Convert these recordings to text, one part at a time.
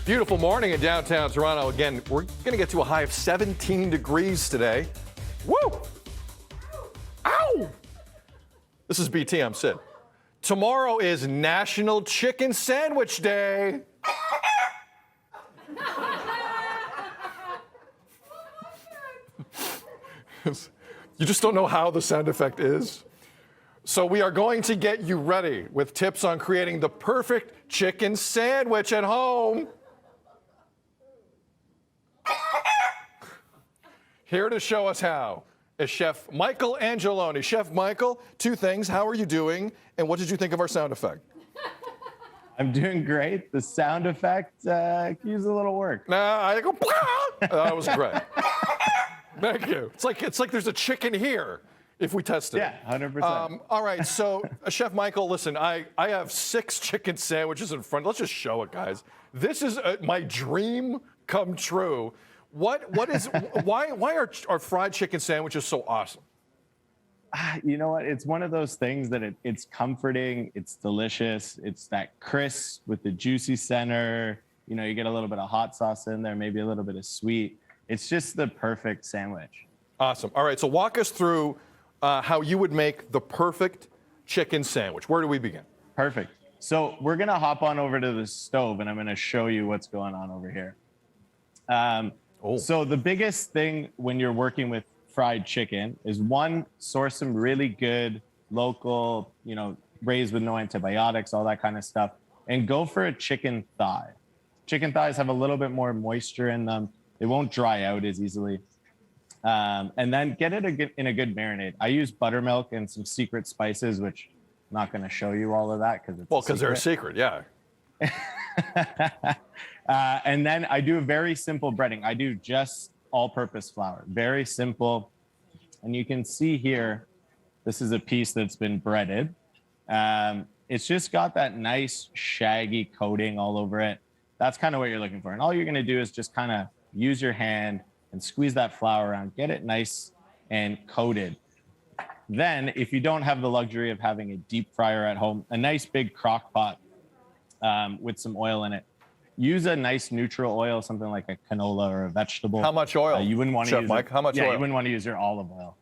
Beautiful morning in downtown Toronto. Again, we're going to get to a high of 17 degrees today. Woo! Ow! This is BT, I'm Sid. Tomorrow is National Chicken Sandwich Day. You just don't know how the sound effect is. So we are going to get you ready with tips on creating the perfect chicken sandwich at home. Here to show us how is Chef Michael Angeloni. Chef Michael, two things. How are you doing? And what did you think of our sound effect? I'm doing great. The sound effect could use a little work. Nah, I go, that was great. Thank you. It's like there's a chicken here if we tested it. Yeah, 100%. All right, so Chef Michael, listen, I have 6 chicken sandwiches in front. Let's just show it, guys. This is my dream come true. Why are fried chicken sandwiches so awesome? You know what? It's one of those things that it's comforting. It's delicious. It's that crisp with the juicy center. You know, you get a little bit of hot sauce in there, maybe a little bit of sweet. It's just the perfect sandwich. Awesome. All right, so walk us through how you would make the perfect chicken sandwich. Where do we begin? Perfect. So we're going to hop on over to the stove, and I'm going to show you what's going on over here. So the biggest thing when you're working with fried chicken is, one, source some really good local, raised with no antibiotics, all that kind of stuff, and go for a chicken thigh. Chicken thighs have a little bit more moisture in them. They won't dry out as easily. And then get it in a good marinade. I use buttermilk and some secret spices, which I'm not going to show you all of that because they're a secret, yeah. And then I do a very simple breading. I do just all-purpose flour, very simple. And you can see here, this is a piece that's been breaded. It's just got that nice shaggy coating all over it. That's kind of what you're looking for. And all you're going to do is just kind of use your hand and squeeze that flour around, get it nice and coated. Then, if you don't have the luxury of having a deep fryer at home, a nice big crock pot with some oil in it. Use a nice neutral oil, something like a canola or a vegetable. How much oil? You wouldn't want to use Mike, how much oil? You wouldn't want to use your olive oil.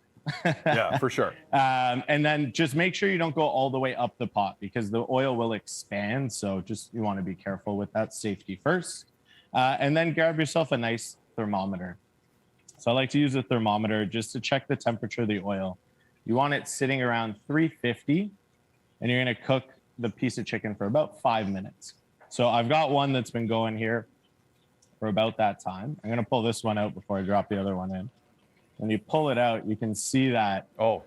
Yeah, for sure. And then just make sure you don't go all the way up the pot because the oil will expand. So you want to be careful with that, safety first. And then grab yourself a nice thermometer. So I like to use a thermometer just to check the temperature of the oil. You want it sitting around 350, and you're going to cook the piece of chicken for about 5 minutes. So I've got one that's been going here for about that time. I'm going to pull this one out before I drop the other one in. When you pull it out, you can see that all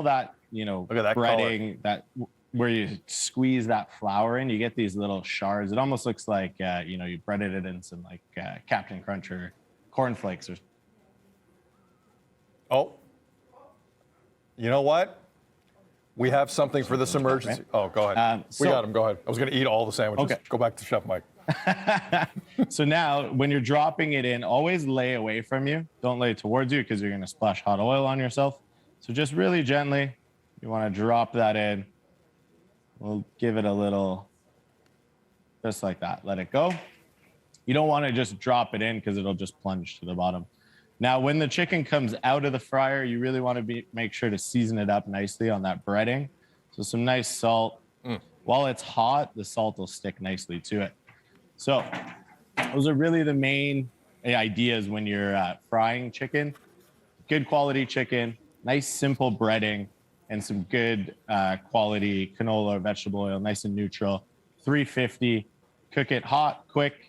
that, look at that breading, that where you squeeze that flour in, you get these little shards. It almost looks like, you breaded it in some like Captain Crunch or cornflakes or. Oh, you know what? We have something for this emergency. Oh, go ahead. We got him. Go ahead. I was going to eat all the sandwiches. Okay. Go back to Chef Mike. So now, when you're dropping it in, always lay away from you. Don't lay towards you because you're going to splash hot oil on yourself. So just really gently, you want to drop that in. We'll give it a little, just like that. Let it go. You don't want to just drop it in because it'll just plunge to the bottom. Now, when the chicken comes out of the fryer, you really want to make sure to season it up nicely on that breading. So some nice salt. While it's hot, the salt will stick nicely to it. So those are really the main ideas when you're frying chicken. Good quality chicken, nice simple breading, and some good quality canola or vegetable oil, nice and neutral. 350, cook it hot, quick,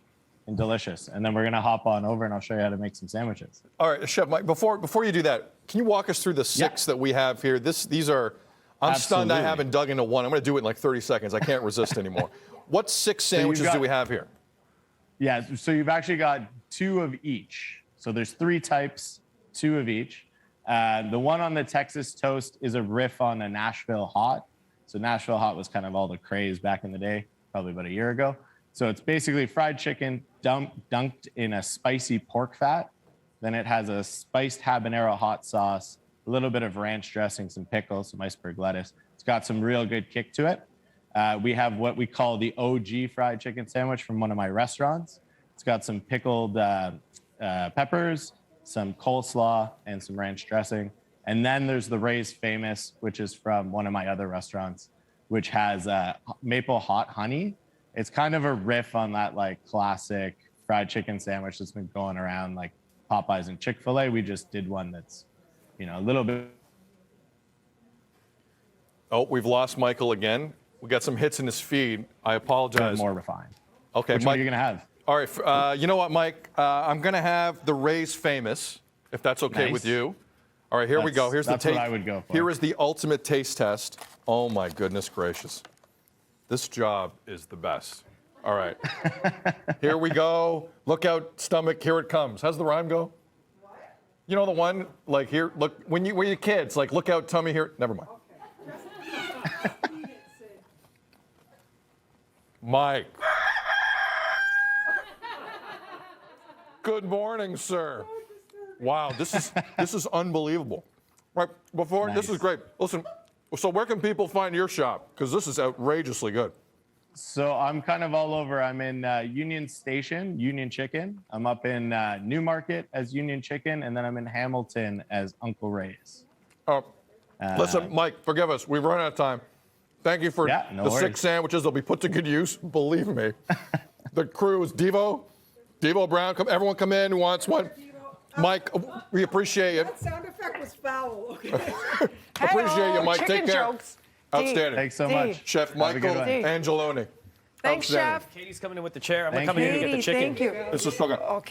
and delicious. And then we're going to hop on over and I'll show you how to make some sandwiches. All right, Chef Mike, before you do that, can you walk us through the 6 that we have here? These are, I'm stunned I haven't dug into one. I'm going to do it in like 30 seconds. I can't resist anymore. What 6 sandwiches do we have here? Yeah, so you've actually got 2 of each. So there's 3 types, 2 of each. The one on the Texas toast is a riff on a Nashville hot. So Nashville hot was kind of all the craze back in the day, probably about a year ago. So it's basically fried chicken dunked in a spicy pork fat. Then it has a spiced habanero hot sauce, a little bit of ranch dressing, some pickles, some iceberg lettuce. It's got some real good kick to it. We have what we call the OG fried chicken sandwich from one of my restaurants. It's got some pickled peppers, some coleslaw, and some ranch dressing. And then there's the Ray's Famous, which is from one of my other restaurants, which has maple hot honey. It's kind of a riff on that like classic fried chicken sandwich that's been going around like Popeyes and Chick-fil-A. We just did one that's, you know, a little bit. Oh, we've lost Michael again. We got some hits in his feed. I apologize. More refined. Okay, Which Mike, one are you gonna have? all right, you know what, Mike? I'm going to have the Ray's Famous, if that's okay Nice. with you. All right, here we go. Here's the That's what taste. I would go for. Here is the ultimate taste test. Oh, my goodness gracious. This job is the best. All right. Here we go. Look out, stomach. Here it comes. How's the rhyme go? What? You know the one, like here, look, when you're kids, like look out, tummy here. Never mind. Mike. Good morning, sir. Wow, this is unbelievable. Right, before this is great. Listen, so where can people find your shop? Because this is outrageously good. So I'm kind of all over. I'm in Union Station, Union Chicken. I'm up in Newmarket as Union Chicken, and then I'm in Hamilton as Uncle Ray's. Listen, Mike, forgive us. We've run out of time. Thank you for Yeah, no the worries. 6 sandwiches. They'll be put to good use. Believe me. The crew is Devo Brown. Everyone come in who wants one. Mike, we appreciate you. That sound effect was foul. Okay. Appreciate you, Mike. Chicken Take care. jokes. Outstanding. Thanks so D. much. Chef Have a Michael good one. Angeloni. Thanks, Outstanding. Chef. Katie's coming in with the chair. I'm Thank gonna come in you. and get the chicken. Thank you. This is fucking. Okay.